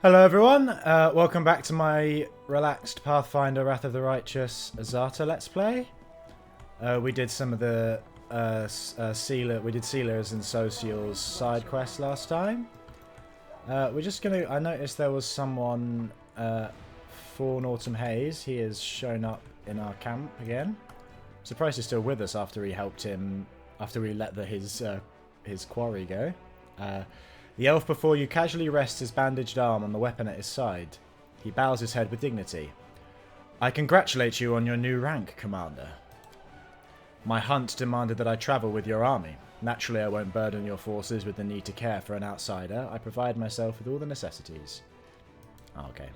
Hello everyone, welcome back to my relaxed Pathfinder Wrath of the Righteous Azata Let's Play. We did some of the Sealers and Social's side quests last time. We're just gonna, I noticed there was someone, Fawn Autumn Haze. He has shown up in our camp again. Surprised he's still with us after we helped him, after we let his quarry go. The elf before you casually rests his bandaged arm on the weapon at his side. He bows his head with dignity. I congratulate you on your new rank, Commander. My hunt demanded that I travel with your army. Naturally, I won't burden your forces with the need to care for an outsider. I provide myself with all the necessities. Oh, okay.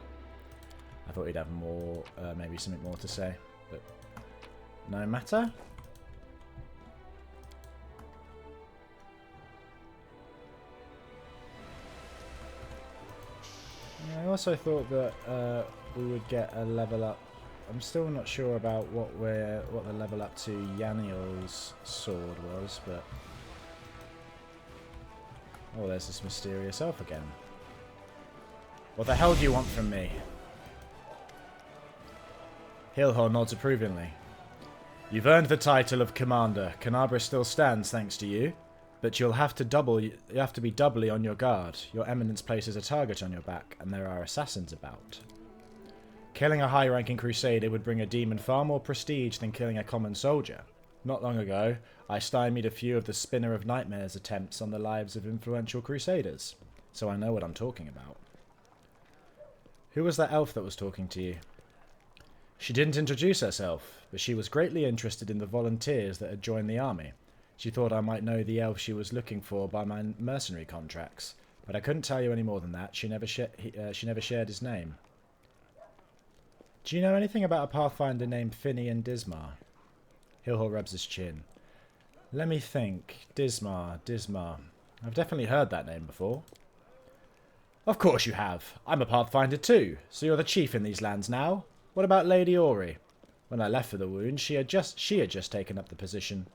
I thought he'd have more, maybe something more to say, but no matter. I also thought that we would get a level up. I'm still not sure about what the level up to Yaniel's sword was, but oh, there's this mysterious elf again. What the hell do you want from me? Hilhor nods approvingly. You've earned the title of Commander. Canabra still stands thanks to you. But you have to be doubly on your guard. Your eminence places a target on your back, and there are assassins about. Killing a high-ranking crusader would bring a demon far more prestige than killing a common soldier. Not long ago, I stymied a few of the Spinner of Nightmares attempts on the lives of influential crusaders, so I know what I'm talking about. Who was that elf that was talking to you? She didn't introduce herself, but she was greatly interested in the volunteers that had joined the army. She thought I might know the elf she was looking for by my mercenary contracts, but I couldn't tell you any more than that. She never shared his name. Do you know anything about a Pathfinder named Finian Dismar? Hilhor rubs his chin. Let me think. Dismar. I've definitely heard that name before. Of course you have. I'm a Pathfinder too, so you're the chief in these lands now. What about Lady Ori? When I left for the wound, she had just taken up the position.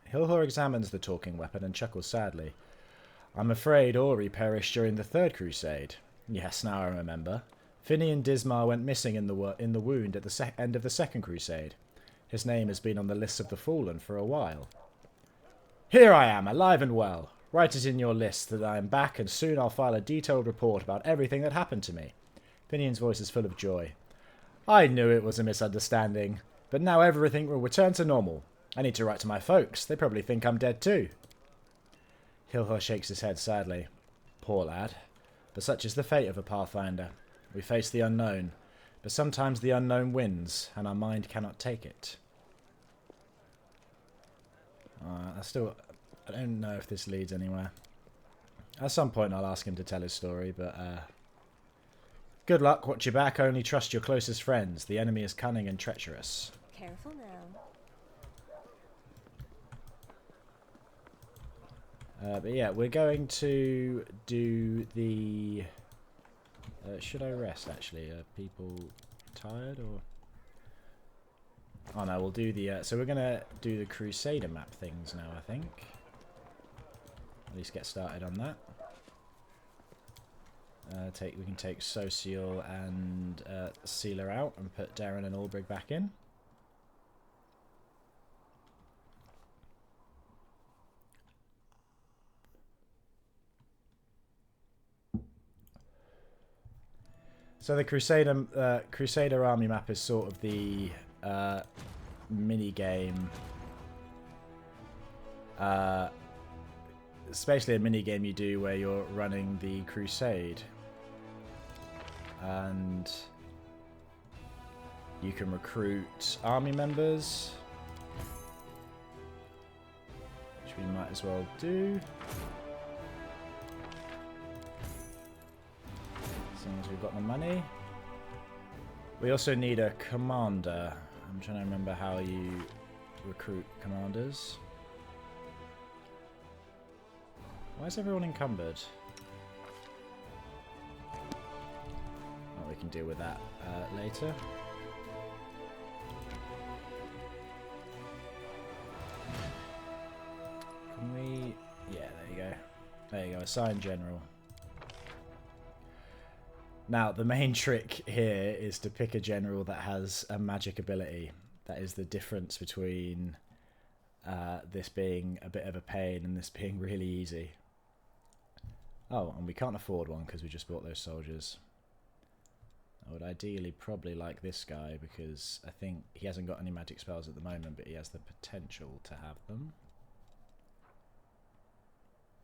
Hilhor examines the talking weapon and chuckles sadly. I'm afraid Ori perished during the Third Crusade. Yes, now I remember. Finian Dismar went missing in the wound at the end of the Second Crusade. His name has been on the lists of the fallen for a while. Here I am, alive and well. Write it in your list that I am back, and soon I'll file a detailed report about everything that happened to me. Finian's voice is full of joy. I knew it was a misunderstanding, but now everything will return to normal. I need to write to my folks. They probably think I'm dead too. Hilhor shakes his head sadly. Poor lad. But such is the fate of a Pathfinder. We face the unknown, but sometimes the unknown wins, and our mind cannot take it. I don't know if this leads anywhere. At some point I'll ask him to tell his story, but good luck, watch your back, only trust your closest friends. The enemy is cunning and treacherous. Careful now. But yeah, we're going to do the... should I rest, actually? Are people tired, or...? Oh no, we'll do the... so we're going to do the Crusader map things now, I think. At least get started on that. We can take Social and Sealer out and put Darren and Albrig back in. So the Crusader army map is sort of the mini game. It's basically a mini game you do where you're running the crusade, and you can recruit army members, which we might as well do. As we've got the money. We also need a commander. I'm trying to remember how you recruit commanders. Why is everyone encumbered? Oh, we can deal with that later. Can we... Yeah, there you go. There you go, assign general. Now, the main trick here is to pick a general that has a magic ability. That is the difference between this being a bit of a pain and this being really easy. Oh, and we can't afford one because we just bought those soldiers. I would ideally probably like this guy because I think he hasn't got any magic spells at the moment, but he has the potential to have them.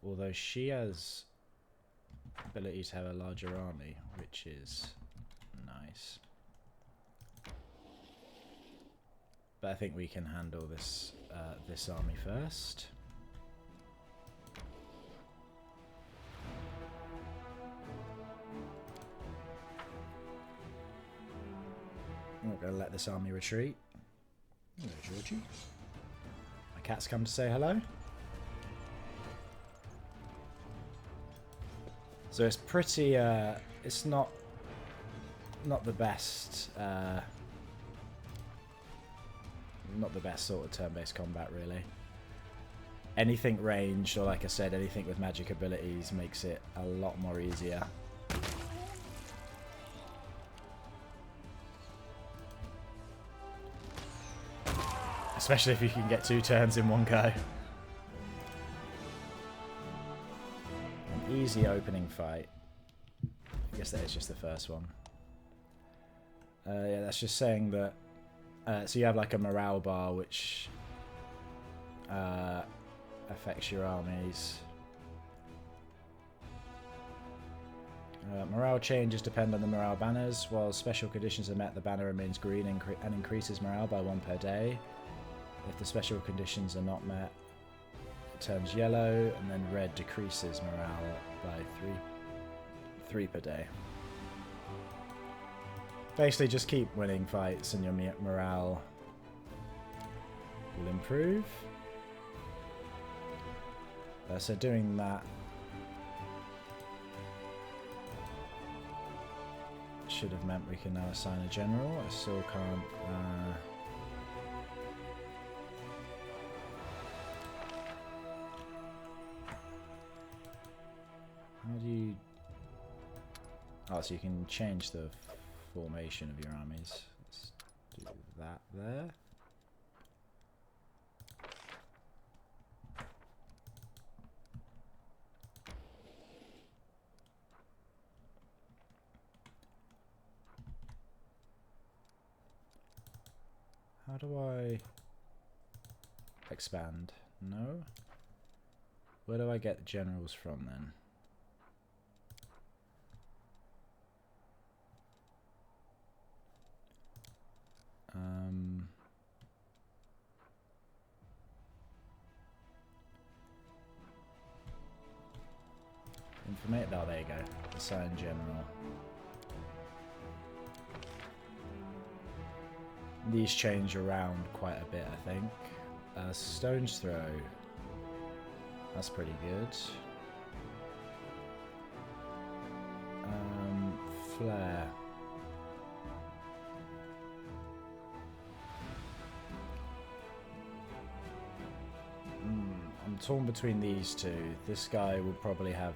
Although she has ability to have a larger army, which is nice. But I think we can handle this this army first. We're going to let this army retreat. Hello, Georgie. My cat's come to say hello. So it's pretty, it's not the best, not the best sort of turn-based combat, really. Anything ranged, or like I said, anything with magic abilities makes it a lot more easier. Especially if you can get 2 turns in one go. An easy opening fight. I guess that is just the first one. Yeah, that's just saying that... so you have like a morale bar which affects your armies. Morale changes depend on the morale banners. While special conditions are met, the banner remains green and increases morale by 1 per day. If the special conditions are not met, it turns yellow, and then red decreases morale by 3 per day. Basically, just keep winning fights and your morale will improve. So doing that should have meant we can now assign a general. I still can't... How do you... Oh, so you can change the formation of your armies. Let's do that there. How do I expand? No? Where do I get generals from then? Informate. Oh, there you go. Assign general. These change around quite a bit, I think. Stone's Throw. That's pretty good. Flare. I'm torn between these two. This guy will probably have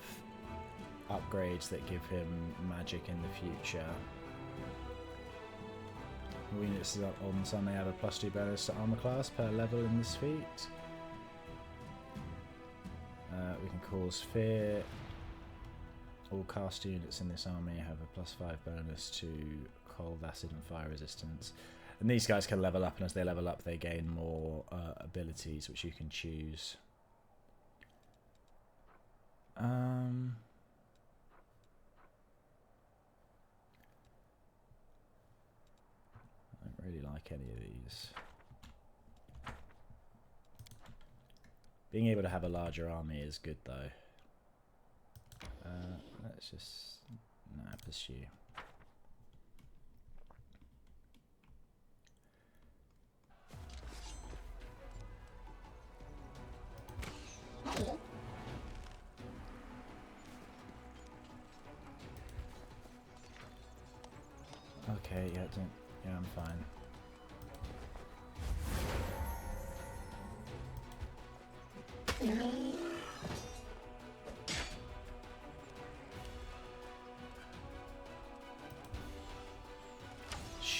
upgrades that give him magic in the future. Units on some may have a +2 bonus to armor class per level in this feat. We can cause fear. All cast units in this army have a +5 bonus to cold, acid, and fire resistance. And these guys can level up, and as they level up, they gain more abilities, which you can choose. I don't really like any of these. Being able to have a larger army is good, though. Let's just... Nah, pursue. Okay, yeah, I'm fine.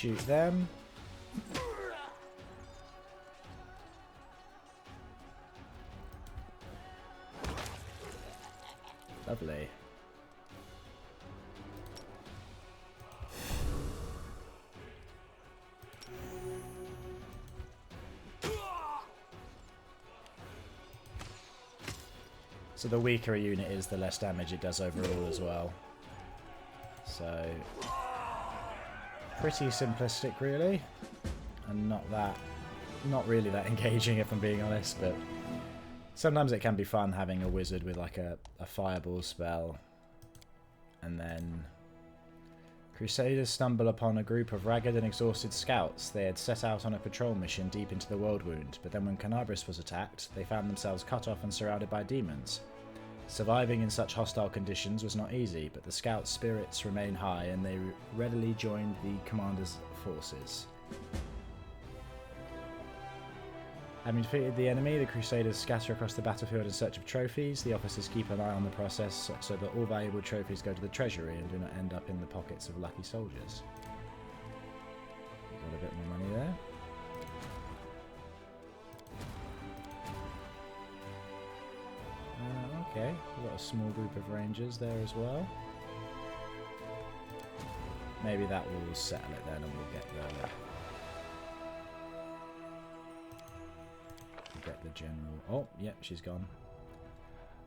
shoot them. Lovely. So the weaker a unit is, the less damage it does overall as well. So pretty simplistic really, and not really that engaging if I'm being honest, but sometimes it can be fun having a wizard with like a fireball spell. And then Crusaders stumble upon a group of ragged and exhausted scouts. They had set out on a patrol mission deep into the World Wound, but then when Canabris was attacked, they found themselves cut off and surrounded by demons. Surviving in such hostile conditions was not easy, but the scouts' spirits remained high and they readily joined the commander's forces. Having defeated the enemy, the Crusaders scatter across the battlefield in search of trophies. The officers keep an eye on the process so that all valuable trophies go to the treasury and do not end up in the pockets of lucky soldiers. Got a bit more money there. Okay, we've got a small group of rangers there as well. Maybe that will settle it then and we'll get the general. Oh, yep, she's gone.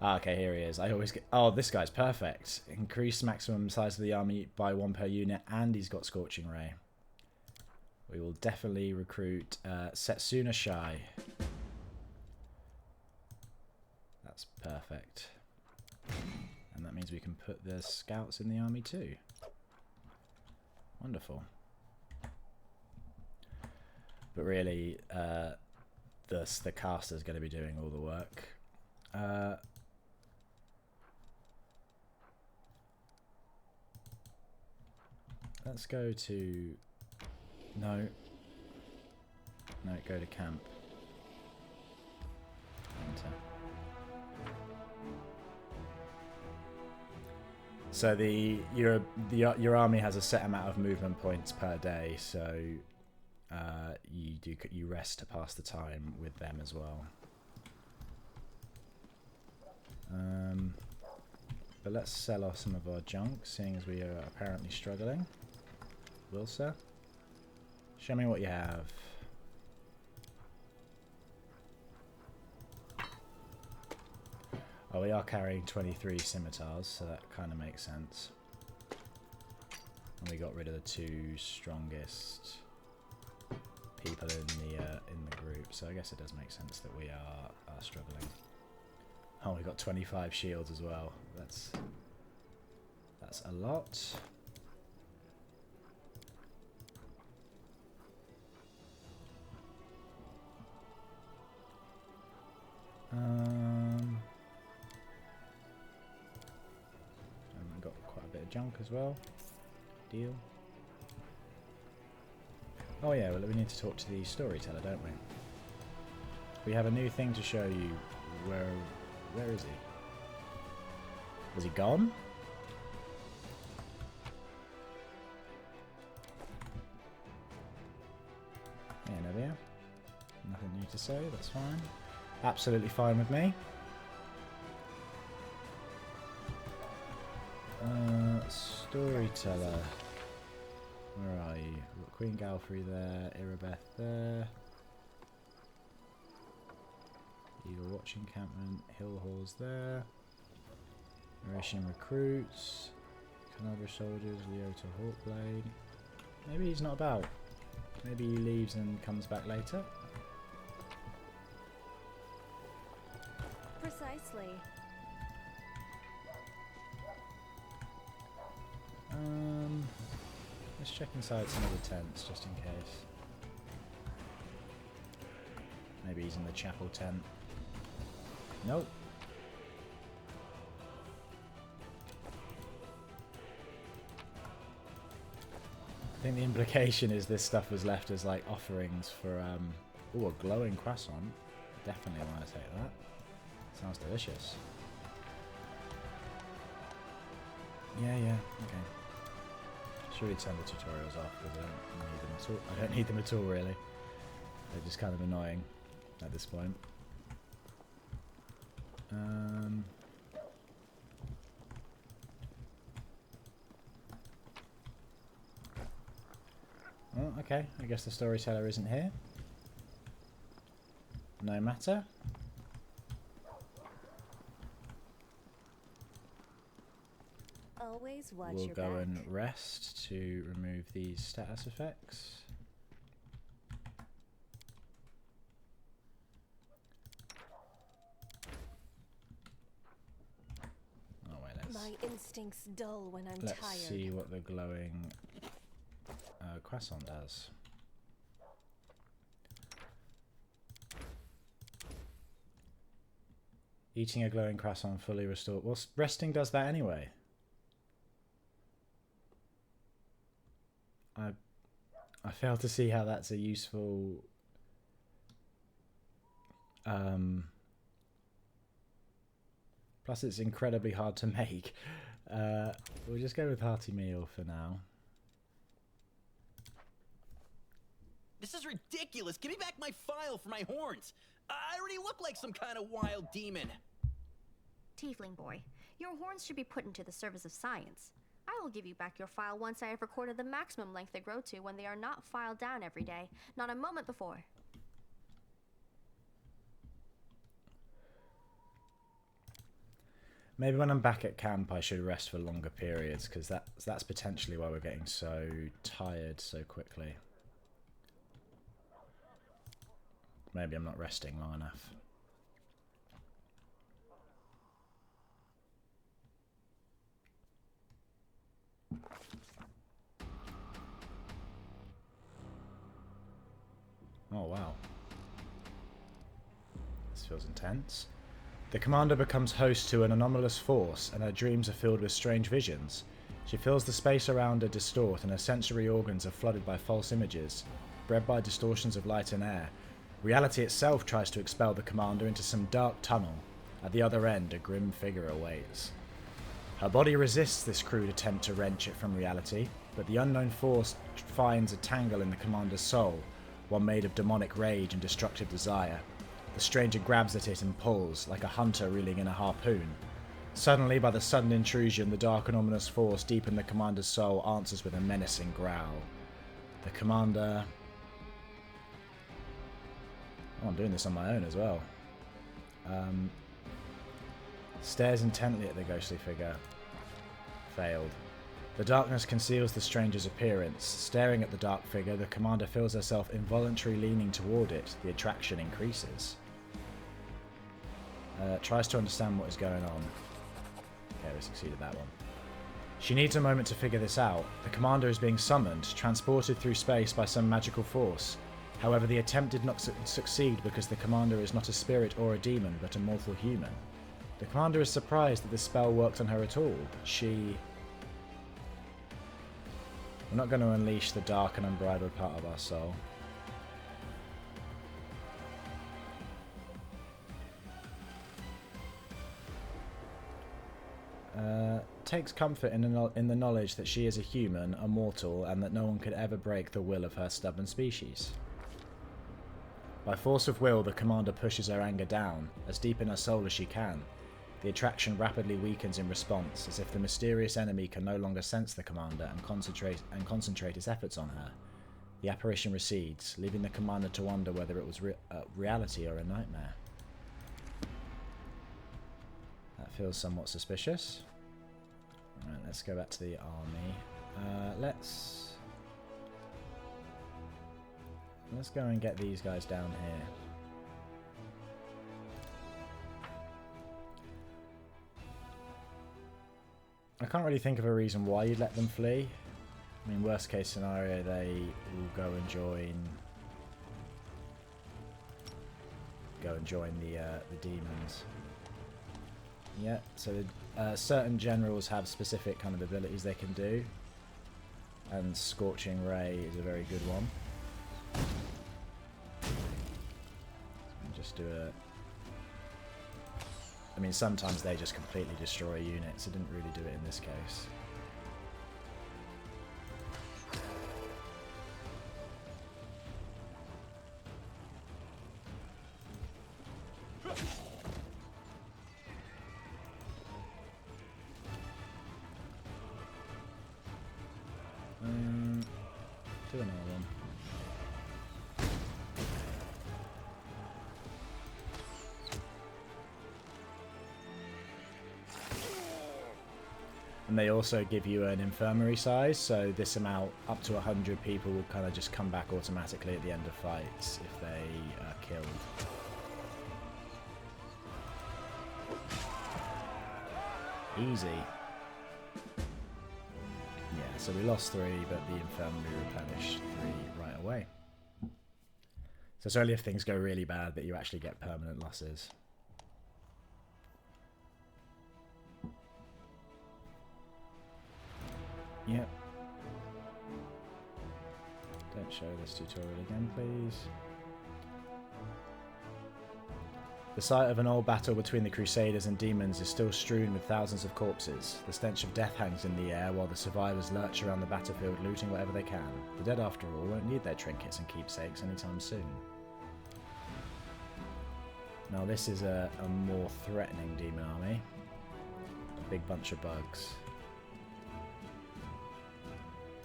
Ah, okay, here he is. I always get... Oh, this guy's perfect. Increase maximum size of the army by 1 per unit, and he's got Scorching Ray. We will definitely recruit Setsuna Shai. That's perfect. And that means we can put the scouts in the army too. Wonderful. But really, the caster's going to be doing all the work. Let's go to... No, go to camp. Enter. So your army has a set amount of movement points per day, so you rest to pass the time with them as well. But let's sell off some of our junk, seeing as we are apparently struggling. Wilsa, show me what you have. Oh, we are carrying 23 scimitars, so that kind of makes sense. And we got rid of the 2 strongest people in the group, so I guess it does make sense that we are struggling. Oh, we got 25 shields as well. That's a lot. And got quite a bit of junk as well. Deal. Oh yeah, well we need to talk to the storyteller, don't we? We have a new thing to show you. Where is he? Was he gone? Yeah, no, yeah. Nothing new to say, that's fine. Absolutely fine with me. Storyteller. Where are you? We've got Queen Galfrey there, Irabeth there. Eagle Watch Encampment, Hill Halls there. Narration Recruits. Canobra Soldiers, Leota Hawkblade. Maybe he's not about. Maybe he leaves and comes back later. Precisely. Let's check inside some of the tents just in case. Maybe he's in the chapel tent. Nope. I think the implication is this stuff was left as like offerings for oh, a glowing croissant. Definitely want to take that. Sounds delicious. Yeah, okay. Should really turn the tutorials off because I don't need them at all. I don't need them at all, really. They're just kind of annoying at this point. Oh, okay. I guess the storyteller isn't here. No matter. Always watch We'll your go back. and rest to remove these status effects. Oh wait, My instincts dull when I'm let's tired. see what the glowing croissant does. Eating a glowing croissant fully restored. Well, resting does that anyway. I fail to see how that's a useful plus it's incredibly hard to make. We'll just go with hearty meal for now. This is ridiculous. Give me back my file for my horns. I already look like some kind of wild demon. Tiefling boy, your horns should be put into the service of science. I will give you back your file once I have recorded the maximum length they grow to when they are not filed down every day, not a moment before. Maybe when I'm back at camp I should rest for longer periods, because that's potentially why we're getting so tired so quickly. Maybe I'm not resting long enough. Oh wow. This feels intense. The commander becomes host to an anomalous force, and her dreams are filled with strange visions. She feels the space around her distort, and her sensory organs are flooded by false images, bred by distortions of light and air. Reality itself tries to expel the commander into some dark tunnel. At the other end, a grim figure awaits. Her body resists this crude attempt to wrench it from reality, but the unknown force finds a tangle in the commander's soul, one made of demonic rage and destructive desire. The stranger grabs at it and pulls, like a hunter reeling in a harpoon. Suddenly, by the sudden intrusion, the dark and ominous force deep in the commander's soul answers with a menacing growl. The commander... Oh, I'm doing this on my own as well. Stares intently at the ghostly figure. Failed. The darkness conceals the stranger's appearance. Staring at the dark figure, the commander feels herself involuntarily leaning toward it. The attraction increases. Tries to understand what is going on. Okay, we succeeded that one. She needs a moment to figure this out. The commander is being summoned, transported through space by some magical force. However, the attempt did not succeed because the commander is not a spirit or a demon, but a mortal human. The commander is surprised that this spell worked on her at all. We're not going to unleash the dark and unbridled part of our soul. Takes comfort in the knowledge that she is a human, a mortal, and that no one could ever break the will of her stubborn species. By force of will, the commander pushes her anger down, as deep in her soul as she can. The attraction rapidly weakens in response, as if the mysterious enemy can no longer sense the commander and concentrate his efforts on her. The apparition recedes, leaving the commander to wonder whether it was reality or a nightmare. That feels somewhat suspicious. Alright, let's go back to the army. Let's go and get these guys down here. I can't really think of a reason why you'd let them flee. I mean, worst case scenario, they will go and join the demons. Yeah, so certain generals have specific kind of abilities they can do, and Scorching Ray is a very good one. Just do it. I mean, sometimes they just completely destroy units. I didn't really do it in this case. do another one. And they also give you an infirmary size, so this amount, up to 100 people, will kind of just come back automatically at the end of fights if they are killed. Easy. Yeah, so we lost 3, but the infirmary replenished 3 right away. So it's only if things go really bad that you actually get permanent losses. Yep. Don't show this tutorial again, please. The site of an old battle between the Crusaders and demons is still strewn with thousands of corpses. The stench of death hangs in the air while the survivors lurch around the battlefield looting whatever they can. The dead, after all, won't need their trinkets and keepsakes anytime soon. Now this is a more threatening demon army. A big bunch of bugs.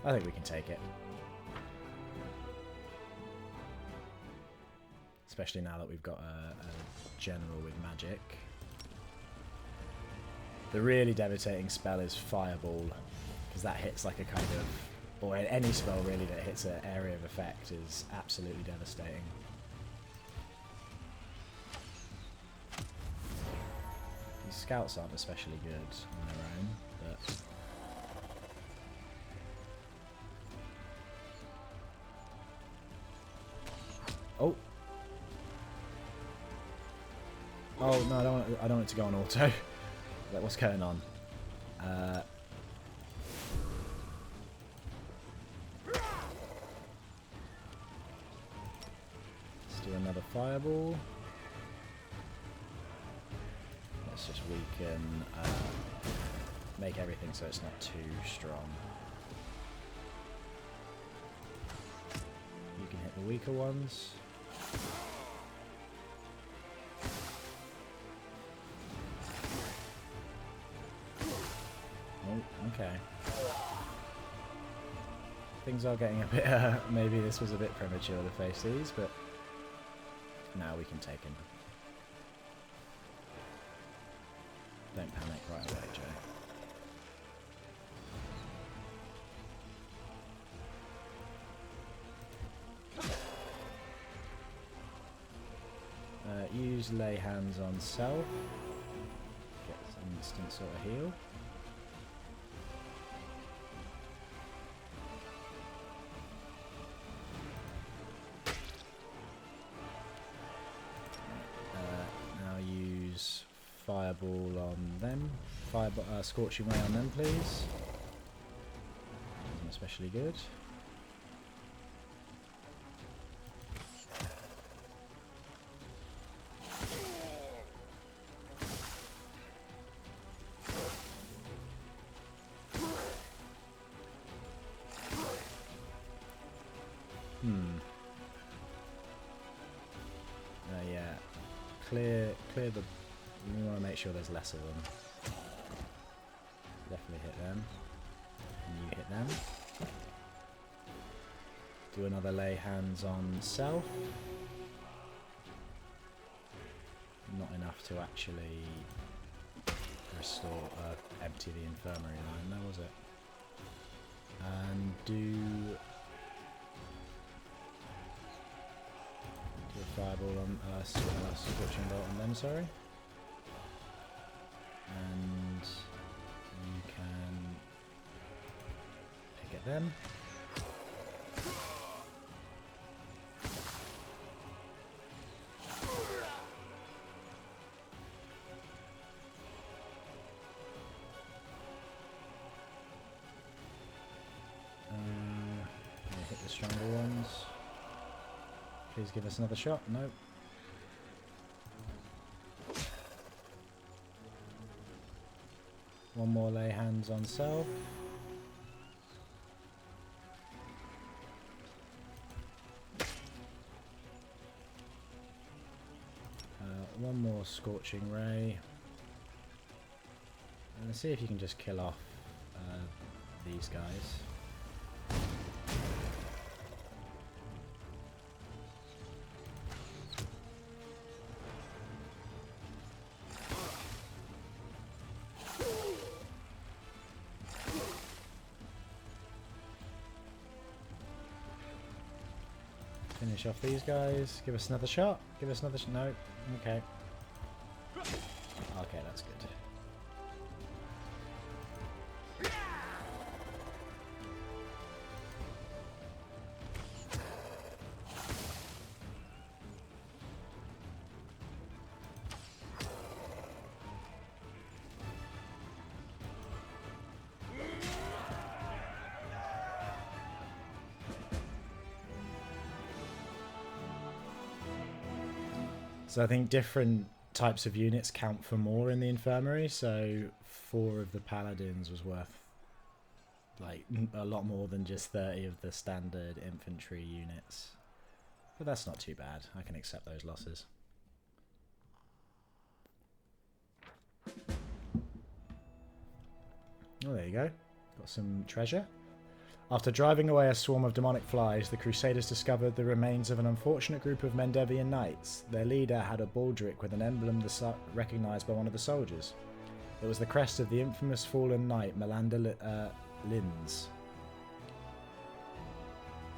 I think we can take it. Especially now that we've got a general with magic. The really devastating spell is Fireball, because that hits like a kind of... or any spell really that hits an area of effect is absolutely devastating. These scouts aren't especially good on their own, but... oh! Oh no, I don't want it to go on auto. Like, what's going on? Let's do another fireball. Let's just weaken, make everything so it's not too strong. You can hit the weaker ones. Oh, okay. Things are getting a bit, maybe this was a bit premature to face these, but now we can take him. Don't panic right away, Joe. Use lay hands on self. Get some instant sort of heal. Now use fireball on them. Scorching ray on them, please. Isn't especially good. Yeah. Clear the... we want to make sure there's less of them. Definitely hit them. And you hit them. Do another lay hands on self. Not enough to actually restore, empty the infirmary line, though, was it? And do a fireball on scorching bolt on them, sorry. And you can pick at them. Hit the stronger ones. Please give us another shot. Nope. One more lay hands on self. One more scorching ray. And let's see if you can just kill off these guys. Finish off these guys. Give us another shot. Give us another no. Okay. Okay, that's good. So I think different types of units count for more in the infirmary, so 4 of the paladins was worth like a lot more than just 30 of the standard infantry units. But that's not too bad. I can accept those losses. Oh, there you go. Got some treasure. After driving away a swarm of demonic flies, the Crusaders discovered the remains of an unfortunate group of Mendevian knights. Their leader had a baldric with an emblem recognised by one of the soldiers. It was the crest of the infamous fallen knight Melander Linz.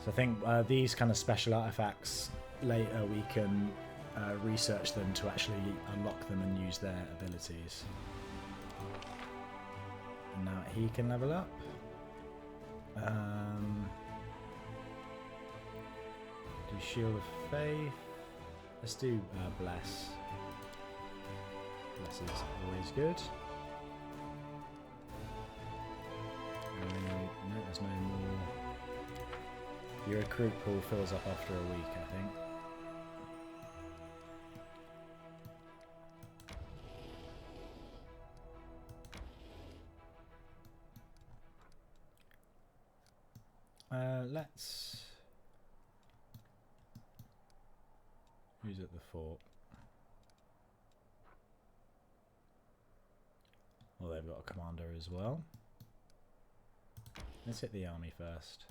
So I think these kind of special artifacts, later we can research them to actually unlock them and use their abilities. And now he can level up. Do Shield of Faith. Let's do Bless. Bless is always good. No, there's no more. Your recruit pool fills up after a week, I think. Let's... Who's at the fort? Well, they've got a commander as well. Let's hit the army first.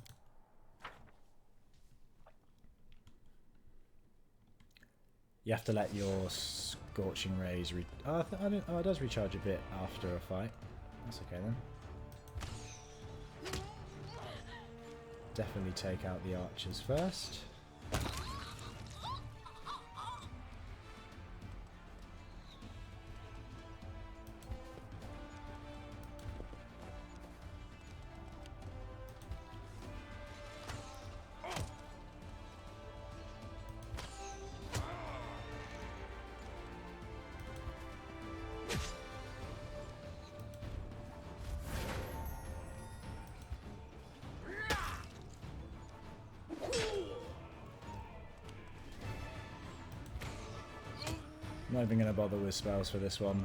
You have to let your scorching rays it does recharge a bit after a fight. That's okay then. Definitely take out the archers first. I'm not even going to bother with spells for this one.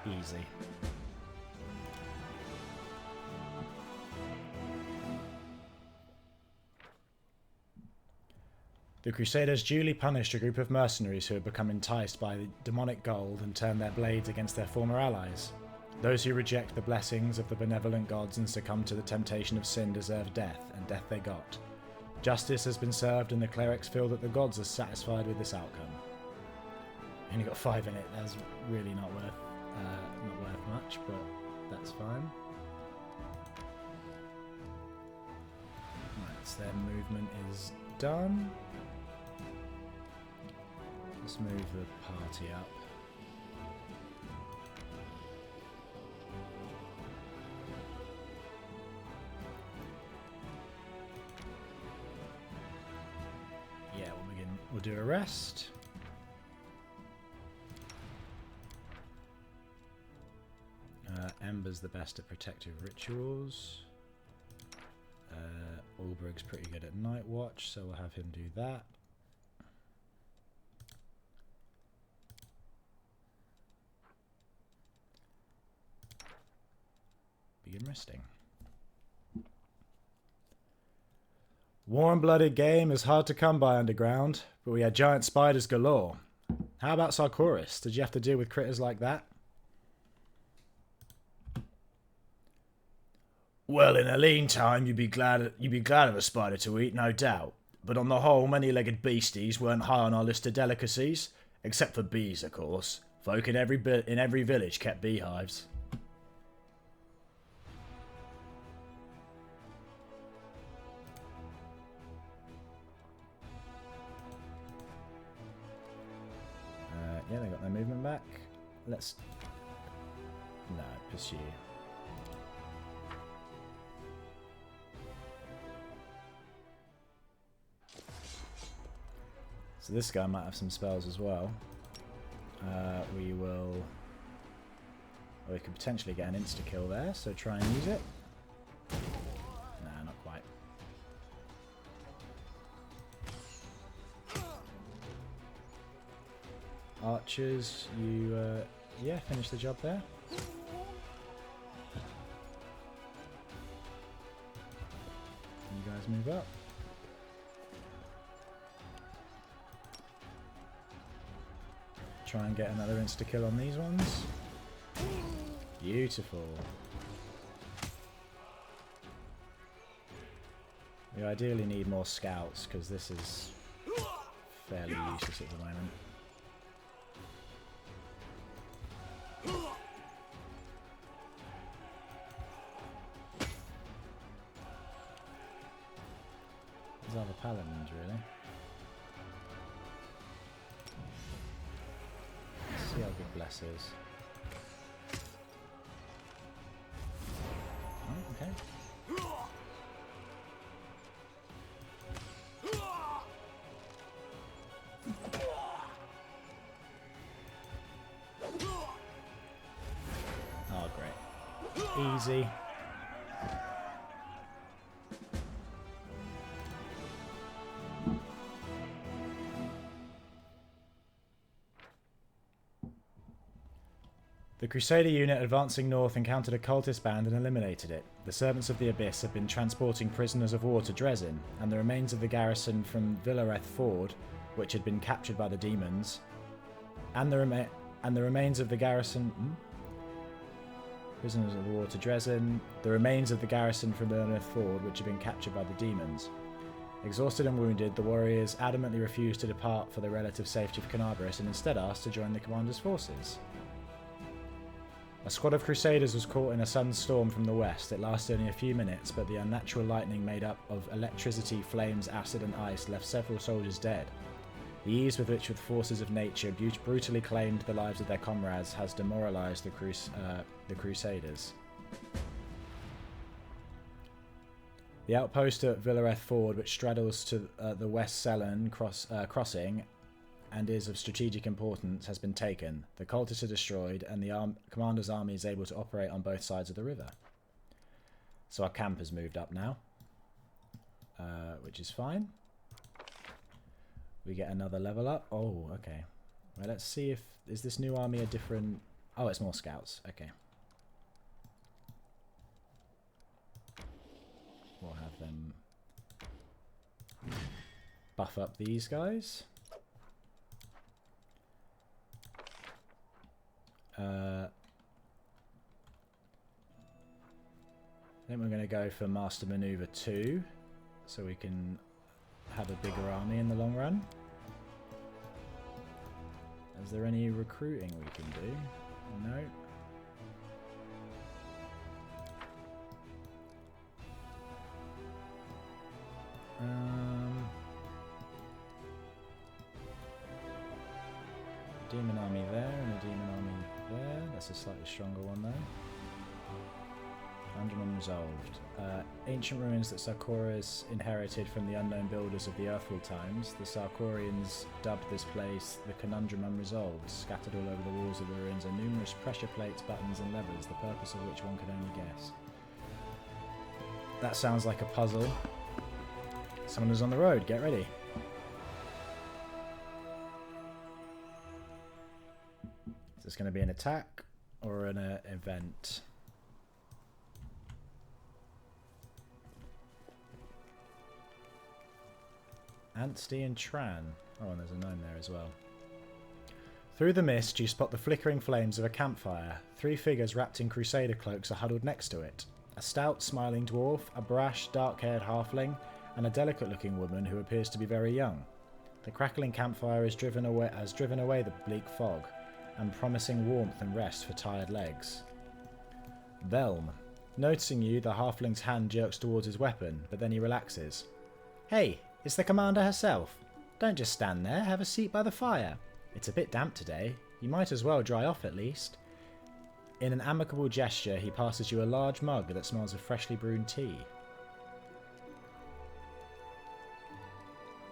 Easy. The Crusaders duly punished a group of mercenaries who had become enticed by the demonic gold and turned their blades against their former allies. Those who reject the blessings of the benevolent gods and succumb to the temptation of sin deserve death, and death they got. Justice has been served, and the clerics feel that the gods are satisfied with this outcome. Only got 5 in it. That's really not worth much, but that's fine. Right, so their movement is done. Let's move the party up. We'll do a rest. Ember's the best at protective rituals. Ulbrig's pretty good at night watch, so we'll have him do that. Begin resting. Warm-blooded game is hard to come by underground, but we had giant spiders galore. How about Sarkoris? Did you have to deal with critters like that? Well, in a lean time, you'd be glad of a spider to eat, no doubt. But on the whole, many-legged beasties weren't high on our list of delicacies, except for bees, of course. Folk in every village kept beehives. Yeah, they got their movement back. Let's... No, pursue. So this guy might have some spells as well. We will... Well, we could potentially get an insta-kill there, so try and use it. Nah, not quite. Archers, you, yeah, finish the job there. You guys move up. Try and get another insta-kill on these ones. Beautiful. We ideally need more scouts, because this is fairly useless at the moment. These are the paladins, really. Let's see how good Bless is. Oh, okay. Oh, great. Easy. The Crusader unit advancing north encountered a cultist band and eliminated it. The Servants of the Abyss have been transporting prisoners of war to Dresden, and the remains of the garrison from Villareth Ford, which had been captured by the demons, and the remains of the garrison... Prisoners of war to Dresden, the remains of the garrison from Villareth Ford, which had been captured by the demons. Exhausted and wounded, the warriors adamantly refused to depart for the relative safety of Canabris and instead asked to join the commander's forces. A squad of crusaders was caught in a sudden storm from the west. It lasted only a few minutes, but the unnatural lightning made up of electricity, flames, acid and ice left several soldiers dead. The ease with which the forces of nature brutally claimed the lives of their comrades has demoralised the crusaders. The outpost at Villareth Ford, which straddles to the West Selen crossing, and is of strategic importance, has been taken. The cultists are destroyed, and the commander's army is able to operate on both sides of the river. So our camp has moved up now, which is fine. We get another level up. Oh, okay. Well, let's see if... Is this new army a different... Oh, it's more scouts. Okay. We'll have them buff up these guys. I think we're going to go for Master Maneuver 2, so we can have a bigger army in the long run. Is there any recruiting we can do? No. Demon army there and a demon army there. That's a slightly stronger one though. Conundrum unresolved. Ancient ruins that Sarkoris inherited from the unknown builders of the Earthfall times. The Sarkorians dubbed this place the Conundrum Unresolved. Scattered all over the walls of the ruins are numerous pressure plates, buttons and levers, the purpose of which one can only guess. That sounds like a puzzle. Someone is on the road, get ready. Is this going to be an attack or an event? Anstey and Tran. Oh, and there's a gnome there as well. Through the mist, you spot the flickering flames of a campfire. 3 figures wrapped in crusader cloaks are huddled next to it. A stout, smiling dwarf, a brash, dark-haired halfling, and a delicate-looking woman who appears to be very young. The crackling campfire has driven away the bleak fog, and promising warmth and rest for tired legs. Velm. Noticing you, the halfling's hand jerks towards his weapon, but then he relaxes. Hey, it's the commander herself. Don't just stand there, have a seat by the fire. It's a bit damp today. You might as well dry off at least. In an amicable gesture, he passes you a large mug that smells of freshly brewed tea.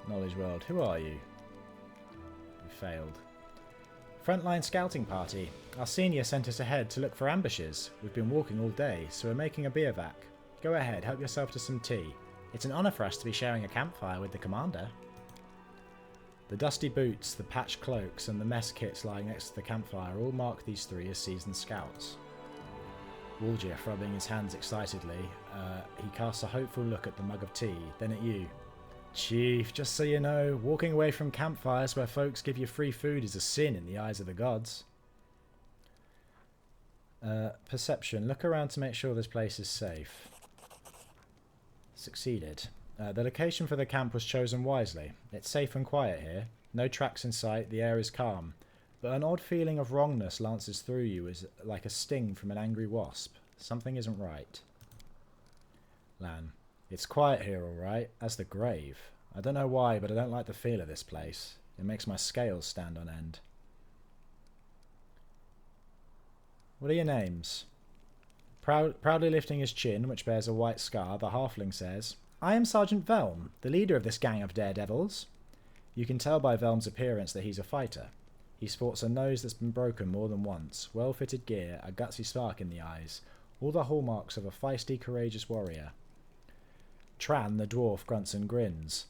Knowledge World. Who are you? You failed. Frontline scouting party. Our senior sent us ahead to look for ambushes. We've been walking all day, so we're making a bivouac. Go ahead, help yourself to some tea. It's an honour for us to be sharing a campfire with the commander. The dusty boots, the patched cloaks, and the mess kits lying next to the campfire all mark these three as seasoned scouts. Wooljeff, rubbing his hands excitedly, he casts a hopeful look at the mug of tea, then at you. Chief, just so you know, walking away from campfires where folks give you free food is a sin in the eyes of the gods. Perception. Look around to make sure this place is safe. Succeeded. The location for the camp was chosen wisely. It's safe and quiet here. No tracks in sight, the air is calm. But an odd feeling of wrongness lances through you as like a sting from an angry wasp. Something isn't right. Lan. It's quiet here, alright, as the grave. I don't know why, but I don't like the feel of this place. It makes my scales stand on end. What are your names? Proudly lifting his chin, which bears a white scar, the halfling says, I am Sergeant Velm, the leader of this gang of daredevils. You can tell by Velm's appearance that he's a fighter. He sports a nose that's been broken more than once, well-fitted gear, a gutsy spark in the eyes, all the hallmarks of a feisty, courageous warrior. Tran, the dwarf, grunts and grins.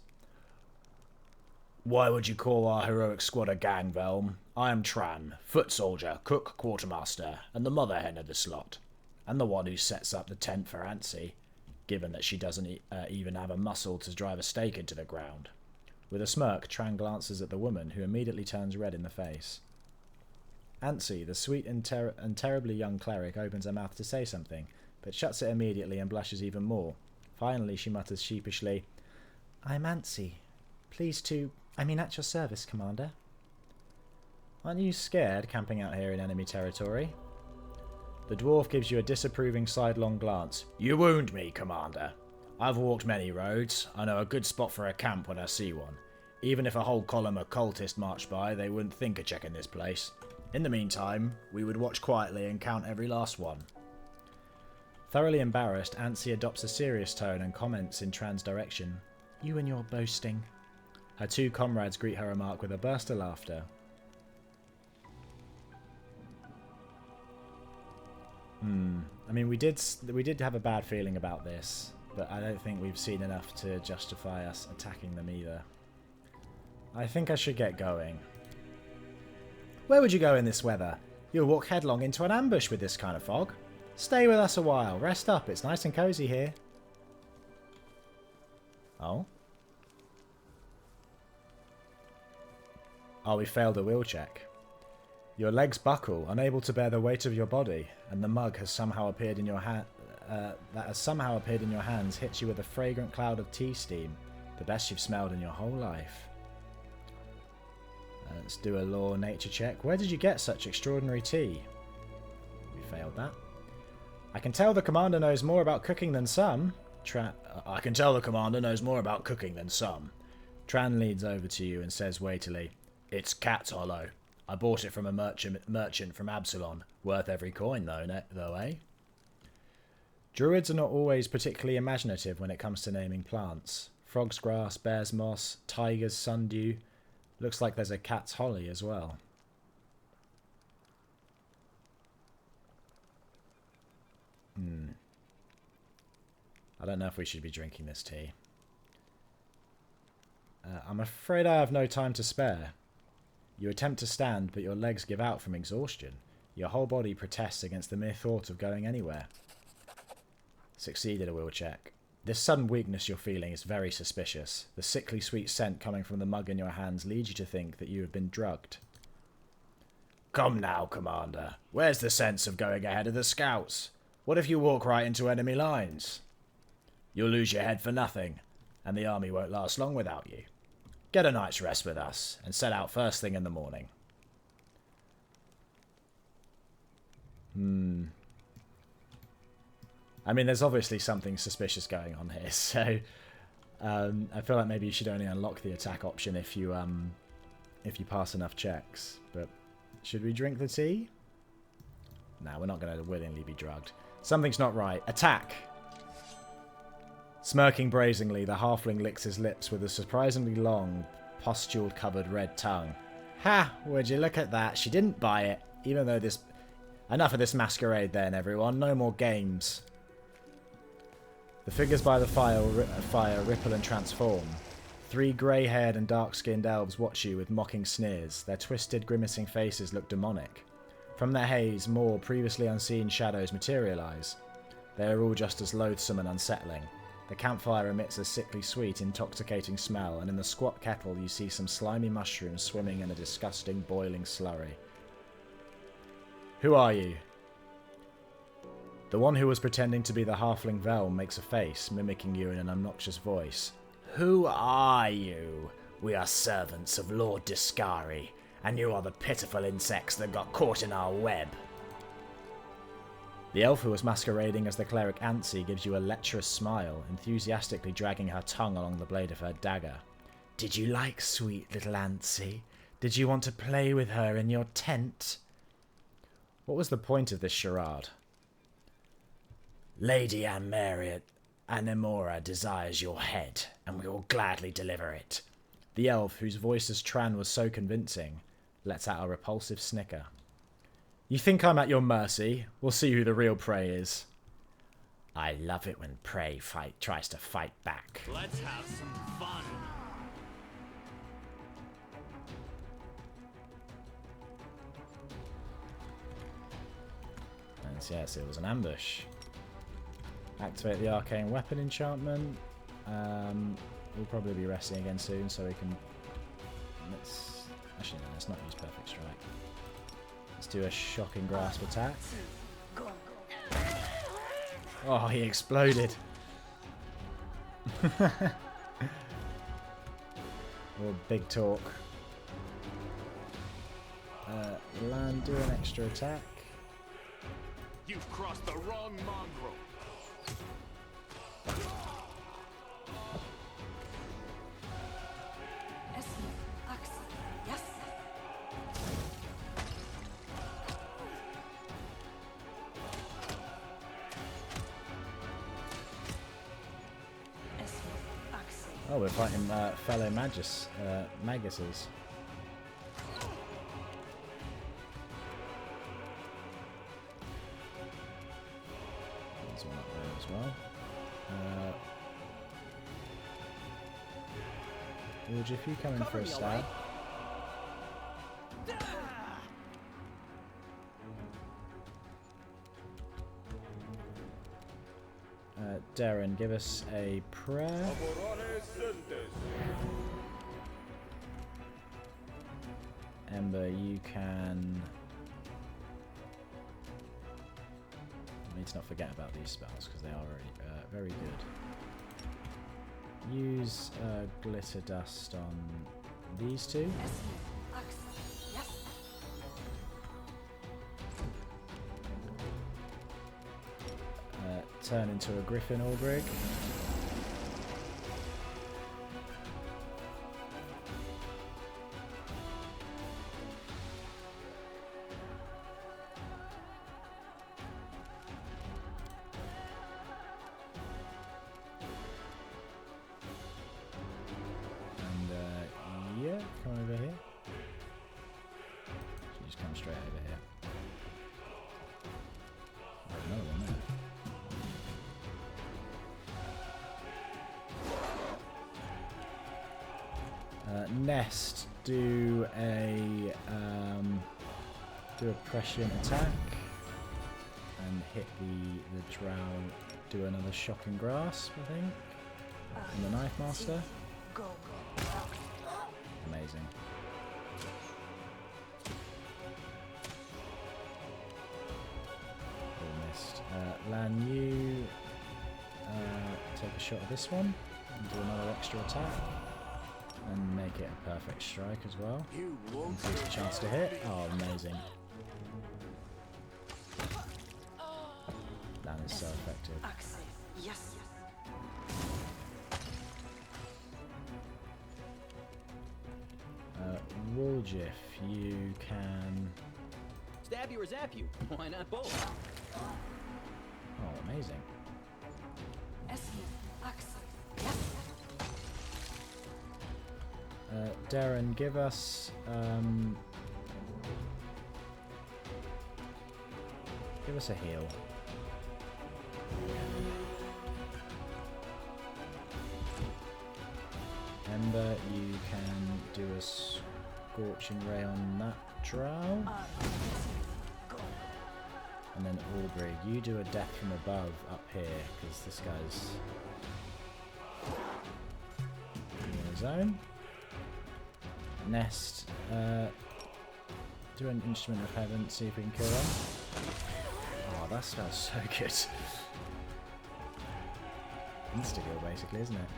Why would you call our heroic squad a gang, Velm? I am Tran, foot soldier, cook, quartermaster, and the mother hen of this lot. And the one who sets up the tent for Antsy, given that she doesn't even have a muscle to drive a stake into the ground. With a smirk, Tran glances at the woman, who immediately turns red in the face. Antsy, the sweet and terribly young cleric, opens her mouth to say something, but shuts it immediately and blushes even more. Finally, she mutters sheepishly, I'm Antsy. Pleased to... at your service, Commander. Aren't you scared, camping out here in enemy territory? The dwarf gives you a disapproving sidelong glance. You wound me, Commander. I've walked many roads. I know a good spot for a camp when I see one. Even if a whole column of cultists marched by, they wouldn't think of checking this place. In the meantime, we would watch quietly and count every last one. Thoroughly embarrassed, Antsy adopts a serious tone and comments in Tran's direction. You and your boasting. Her two comrades greet her remark with a burst of laughter. We did have a bad feeling about this, but I don't think we've seen enough to justify us attacking them either. I think I should get going. Where would you go in this weather? You'll walk headlong into an ambush with this kind of fog. Stay with us a while. Rest up. It's nice and cozy here. Oh? Oh, we failed a will check. Your legs buckle, unable to bear the weight of your body, and the mug has somehow appeared in your hands, hits you with a fragrant cloud of tea steam, the best you've smelled in your whole life. Let's do a law nature check. Where did you get such extraordinary tea? We failed that. I can tell the commander knows more about cooking than some. Tran leads over to you and says weightily, It's Cat's Hollow. I bought it from a merchant from Absalon. Worth every coin, though, eh? Druids are not always particularly imaginative when it comes to naming plants. Frog's grass, bear's moss, tiger's sundew. Looks like there's a cat's holly as well. I don't know if we should be drinking this tea. I'm afraid I have no time to spare. You attempt to stand, but your legs give out from exhaustion. Your whole body protests against the mere thought of going anywhere. Succeeded a will check. This sudden weakness you're feeling is very suspicious. The sickly sweet scent coming from the mug in your hands leads you to think that you have been drugged. Come now, Commander. Where's the sense of going ahead of the scouts? What if you walk right into enemy lines? You'll lose your head for nothing, and the army won't last long without you. Get a night's rest with us, and set out first thing in the morning. There's obviously something suspicious going on here, so I feel like maybe you should only unlock the attack option if you if you pass enough checks. But should we drink the tea? No, we're not going to willingly be drugged. Something's not right. Attack! Smirking brazenly, the halfling licks his lips with a surprisingly long, pustule-covered red tongue. Ha! Would you look at that? She didn't buy it. Even though this... Enough of this masquerade then, everyone. No more games. The figures by the fire ripple and transform. 3 grey-haired and dark-skinned elves watch you with mocking sneers. Their twisted, grimacing faces look demonic. From their haze, more previously unseen shadows materialise. They are all just as loathsome and unsettling. The campfire emits a sickly sweet, intoxicating smell, and in the squat kettle you see some slimy mushrooms swimming in a disgusting, boiling slurry. Who are you? The one who was pretending to be the halfling Vel makes a face, mimicking you in an obnoxious voice. Who are you? We are servants of Lord Discari, and you are the pitiful insects that got caught in our web. The elf who was masquerading as the cleric Ansi gives you a lecherous smile, enthusiastically dragging her tongue along the blade of her dagger. Did you like sweet little Ansi? Did you want to play with her in your tent? What was the point of this charade? Lady Anemora desires your head, and we will gladly deliver it. The elf, whose voice's Tran was so convincing, lets out a repulsive snicker. You think I'm at your mercy? We'll see who the real prey is. I love it when prey tries to fight back. Let's have some fun. And yes, it was an ambush. Activate the arcane weapon enchantment. We'll probably be resting again soon, so we can... Actually, no, let's not use Perfect Strike. Let's do a shocking grasp attack. Oh, he exploded. Oh, big talk. Land, do an extra attack. You've crossed the wrong mongrel. Oh, we're fighting fellow Maguses. There's one up there as well. Would if you come in for a stab? Darren, give us a prayer. Ember, you can... I need to not forget about these spells because they are very good. Use glitter dust on these two. Turn into a Griffin Aurbrig. And yeah, come over here. So just come straight over here. There's another one there. Nest, do a prescient attack and hit the drow. Do another shocking grasp, I think, and the knife master. Amazing. All missed. Lan Yu, take a shot of this one and do another extra attack. And make it a perfect strike as well. Increase the chance to hit. Oh, amazing. That is so effective. Yes. Wool, Wooljiff, you can... Stab you or zap you. Why not both? Oh, amazing. Darren, give us... give us a heal. Ember, you can do a scorching ray on that drow. And then Aubrey, you do a death from above up here, because this guy's in his own. Nest, do an instrument of heaven, see if we can kill them. Oh, that smells so good. Insta-kill basically, isn't it?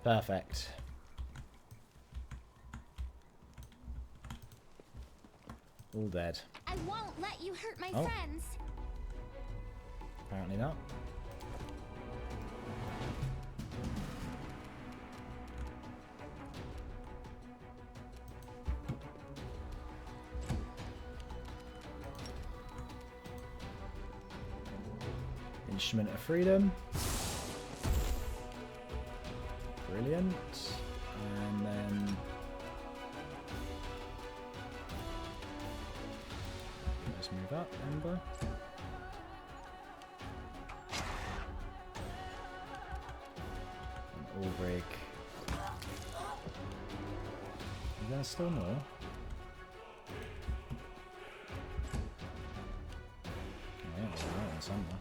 Perfect. All dead. I won't let you hurt my Oh. friends. Apparently not. Instrument of Freedom. Brilliant. And then... let's move up, Ember. And Ulbrig. Is there still more? Yeah, there's another one somewhere.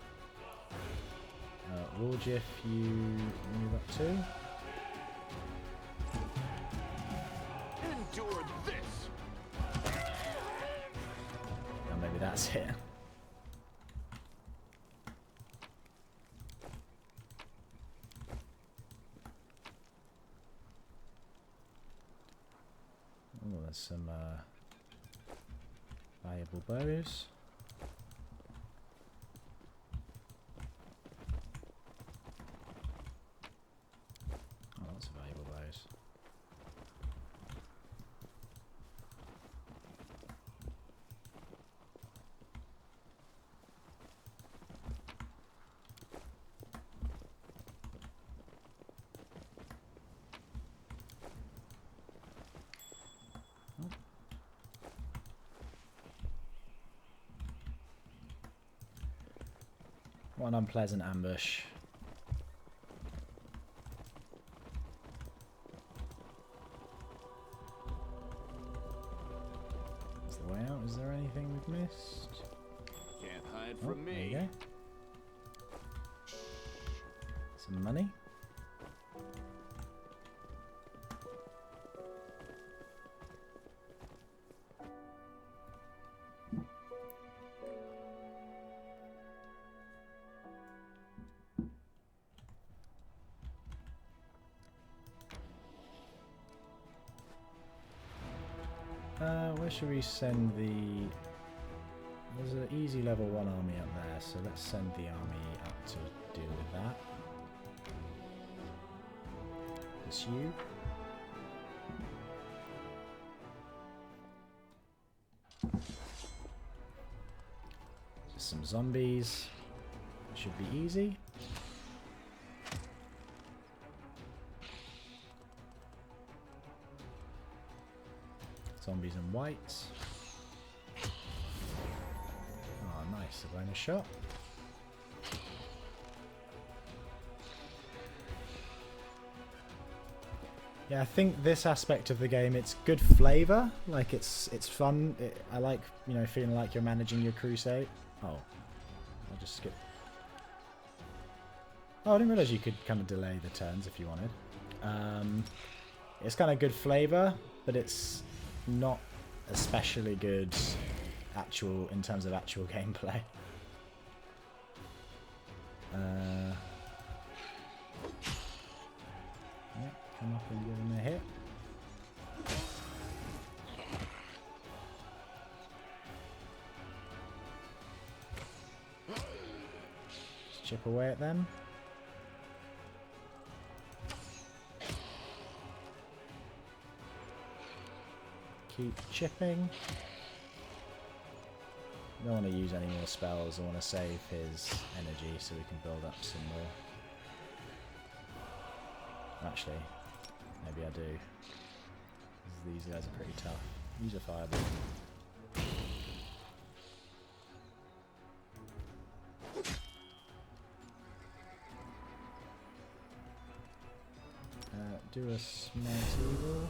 Wooljiff, you move up too. Endure this. Oh, maybe that's it. Oh, there's some valuable bows. Oh, lots of valuable bows. What an unpleasant ambush. That's the way out. Is there anything we've missed? Can't hide Oh, from there me. you go. Some money. Where should we send the... there's an easy level 1 army up there, so let's send the army up to deal with that. It's you. Just some zombies. Should be easy. Zombies and whites. Oh, nice. A bonus shot. Yeah, I think this aspect of the game, it's good flavor. Like it's fun. I like, you know, feeling like you're managing your crusade. Oh, I'll just skip. Oh, I didn't realize you could kind of delay the turns if you wanted. It's kind of good flavor, but it's not especially good in terms of actual gameplay. Yeah, come up and give him a hit. Just chip away at them. keep chipping. Don't want to use any more spells. I want to save his energy so we can build up some more. Actually, maybe I do. These guys are pretty tough. Use a fireball. Do a smite evil.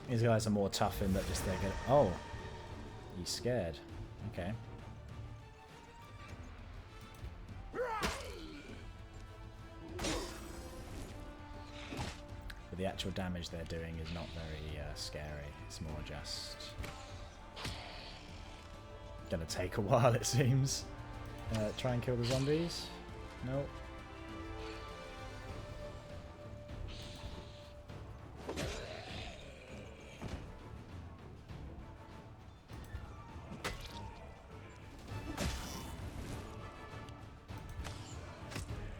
These guys are more tough in that just they're good. Oh, he's scared. Okay. But the actual damage they're doing is not very scary. It's more just gonna take a while, it seems. Try and kill the zombies. Nope.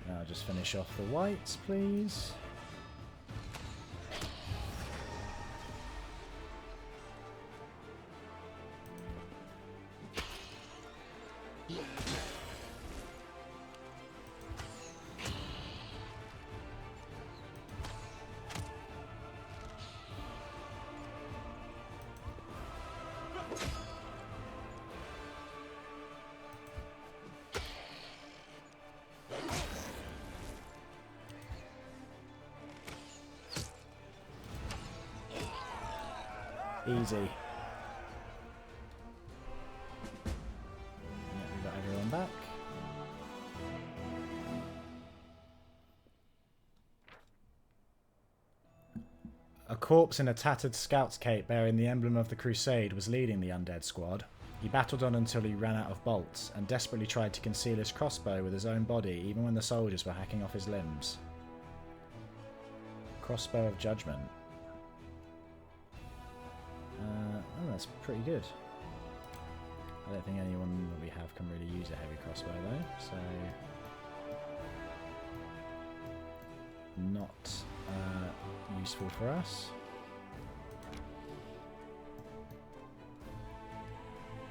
Now just finish off the whites, please. Easy. Yeah, we got everyone back. A corpse in a tattered scout's cape bearing the emblem of the Crusade was leading the undead squad. He battled on until he ran out of bolts, and desperately tried to conceal his crossbow with his own body, even when the soldiers were hacking off his limbs. Crossbow of Judgment. Oh, that's pretty good. I don't think anyone that we have can really use a heavy crossbow though, so not useful for us.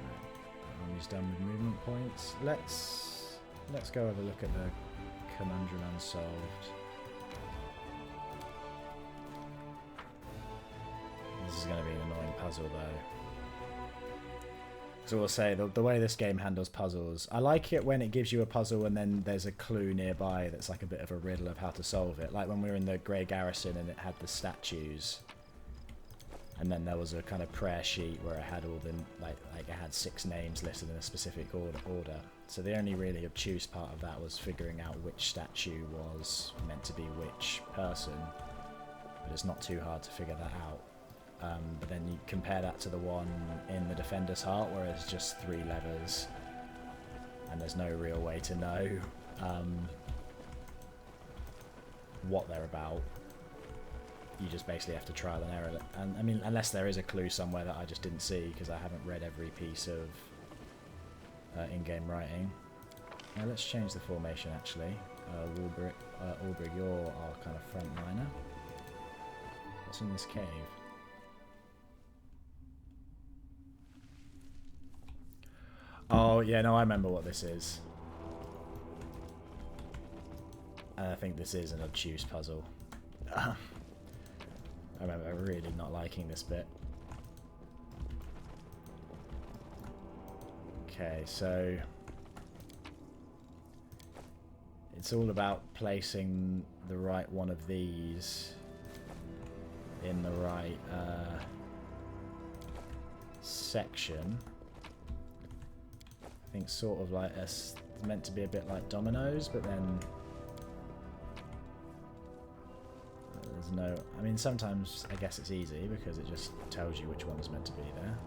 Right, army's done with movement points. Let's go have a look at the Conundrum Unsolved. This is going to be an annoying puzzle though. So we'll say the way this game handles puzzles, I like it when it gives you a puzzle and then there's a clue nearby that's like a bit of a riddle of how to solve it. Like when we were in the Grey Garrison and it had the statues, and then there was a kind of prayer sheet where it had all the like it had 6 names listed in a specific order. So the only really obtuse part of that was figuring out which statue was meant to be which person, but it's not too hard to figure that out. But then you compare that to the one in the Defender's Heart where it's just 3 levers and there's no real way to know what they're about. You just basically have to trial and error it. And I mean, unless there is a clue somewhere that I just didn't see because I haven't read every piece of in-game writing. Now let's change the formation actually. Ulbrich, you're our kind of frontliner. What's in this cave? Oh, yeah, no, I remember what this is. And I think this is an obtuse puzzle. I remember really not liking this bit. Okay, so it's all about placing the right one of these in the right section. I think sort of like it's meant to be a bit like dominoes, but then there's no... I mean, sometimes I guess it's easy because it just tells you which one's meant to be there.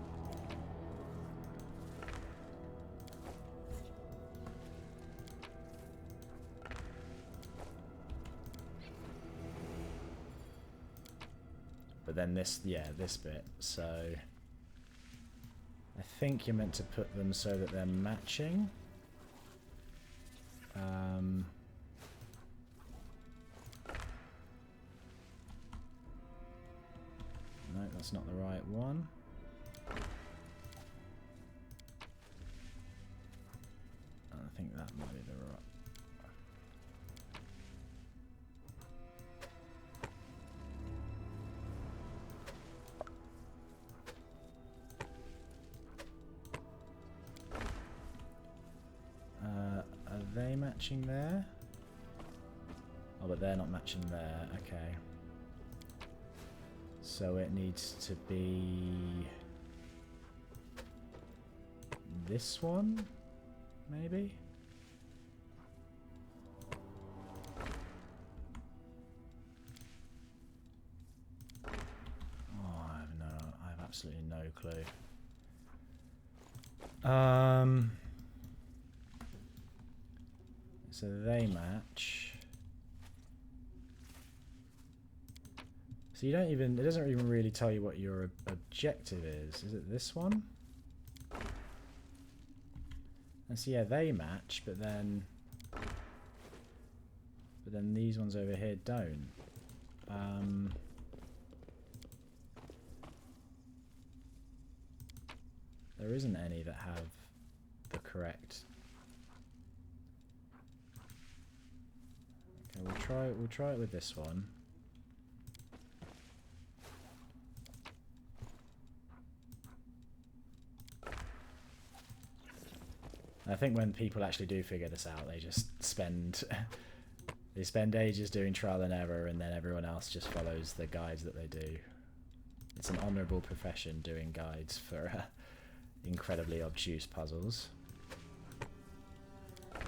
But then this, yeah, this bit, so... I think you're meant to put them so that they're matching. No, that's not the right one. I think that might be the right. Are they matching there? Oh, but they're not matching there. Okay. So it needs to be this one, maybe? Oh, I have absolutely no clue. So they match. So you don't even, it doesn't even really tell you what your objective is. Is it this one? And so yeah, they match, but then these ones over here don't. There isn't any that have the correct. Okay, we'll try it with this one. I think when people actually do figure this out, they just spend they spend ages doing trial and error, and then everyone else just follows the guides that they do. It's an honourable profession doing guides for incredibly obtuse puzzles.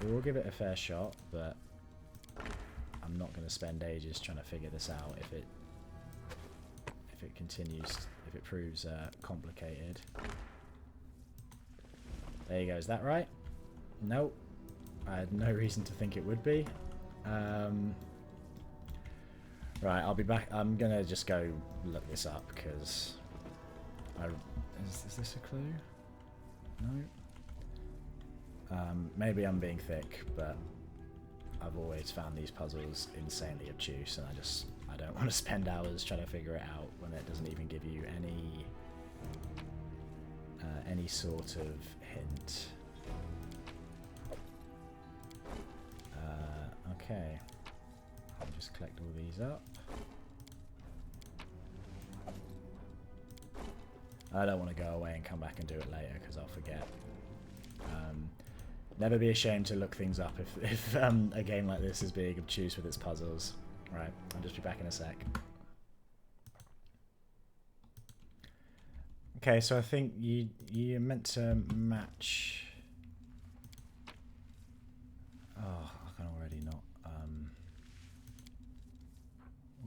We will give it a fair shot, but I'm not going to spend ages trying to figure this out if it proves complicated. There you go. Is that right? Nope. I had no reason to think it would be. Right, I'll be back. I'm gonna just go look this up because is this a clue? No. Maybe I'm being thick, but I've always found these puzzles insanely obtuse, and I don't want to spend hours trying to figure it out when it doesn't even give you any sort of hint. Okay, I'll just collect all these up. I don't want to go away and come back and do it later because I'll forget. Never be ashamed to look things up if a game like this is being obtuse with its puzzles. Right, I'll just be back in a sec. Okay, so I think you're meant to match. Oh, I can already not.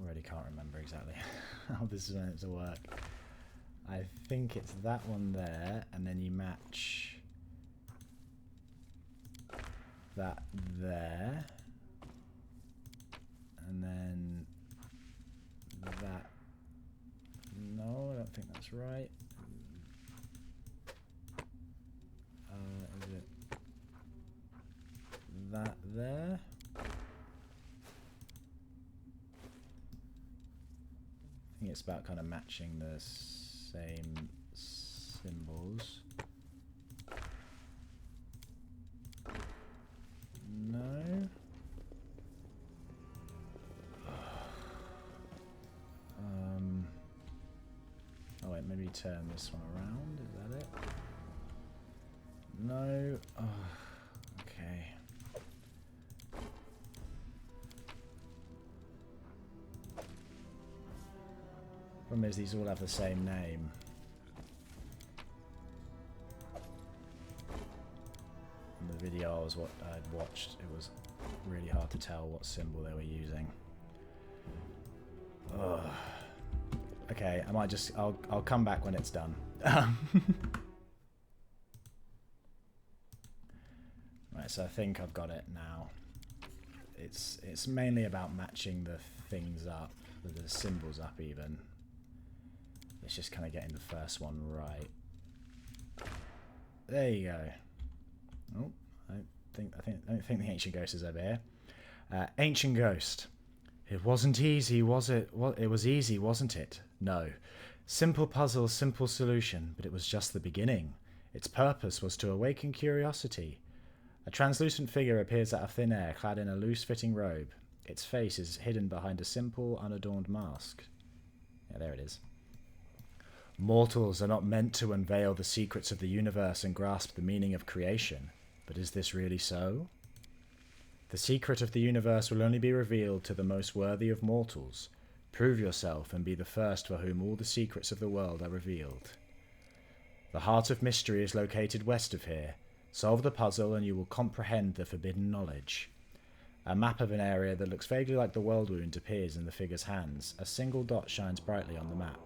Already can't remember exactly how this is meant to work. I think it's that one there, and then you match that there, and then that. No, I don't think that's right. Is it that there? I think it's about kind of matching the same symbols. No. Oh wait, maybe turn this one around. Is that it? No. Oh, okay. Problem is, these all have the same name. In the video I'd watched, it was really hard to tell what symbol they were using. Ugh. Okay, I might just I'll come back when it's done. Right, so I think I've got it now. It's mainly about matching the things up, the symbols up even. It's just kind of getting the first one right. There you go. Oh, I don't think the ancient ghost is over here. Ancient ghost. It wasn't easy, was it? Well, it was easy, wasn't it? No. Simple puzzle, simple solution, but it was just the beginning. Its purpose was to awaken curiosity. A translucent figure appears out of thin air, clad in a loose-fitting robe. Its face is hidden behind a simple, unadorned mask. Yeah, there it is. Mortals are not meant to unveil the secrets of the universe and grasp the meaning of creation. But is this really so? The secret of the universe will only be revealed to the most worthy of mortals. Prove yourself and be the first for whom all the secrets of the world are revealed. The heart of mystery is located west of here. Solve the puzzle and you will comprehend the forbidden knowledge. A map of an area that looks vaguely like the world wound appears in the figure's hands. A single dot shines brightly on the map.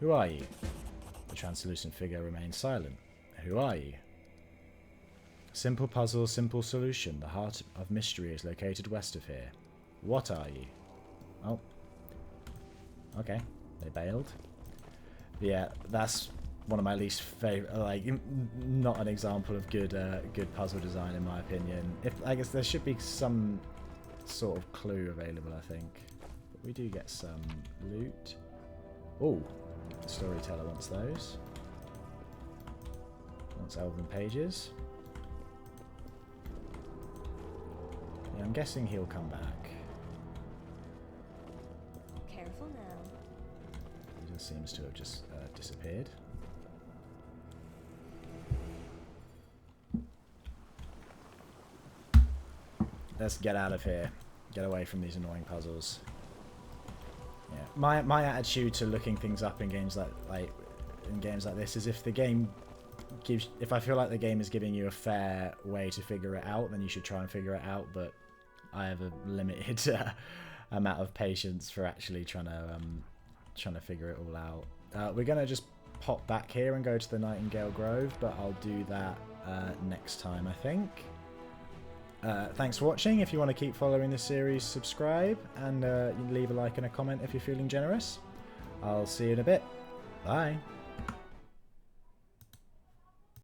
Who are you? The translucent figure remains silent. Who are you? Simple puzzle, simple solution. The heart of mystery is located west of here. What are you? Oh. Okay. They bailed. Yeah, that's one of my least favorite, like, not an example of good puzzle design in my opinion. I guess there should be some sort of clue available, I think. But we do get some loot. Oh, the storyteller wants those. Wants elven pages. Yeah, I'm guessing he'll come back. Careful now. He just seems to have just disappeared. Let's get out of here. Get away from these annoying puzzles. Yeah, my attitude to looking things up in games like this is if the game if I feel like the game is giving you a fair way to figure it out, then you should try and figure it out. But I have a limited amount of patience for actually trying to figure it all out. We're gonna just pop back here and go to the Nightingale Grove, but I'll do that next time, I think. Thanks for watching. If you want to keep following this series, subscribe and leave a like and a comment if you're feeling generous. I'll see you in a bit. Bye.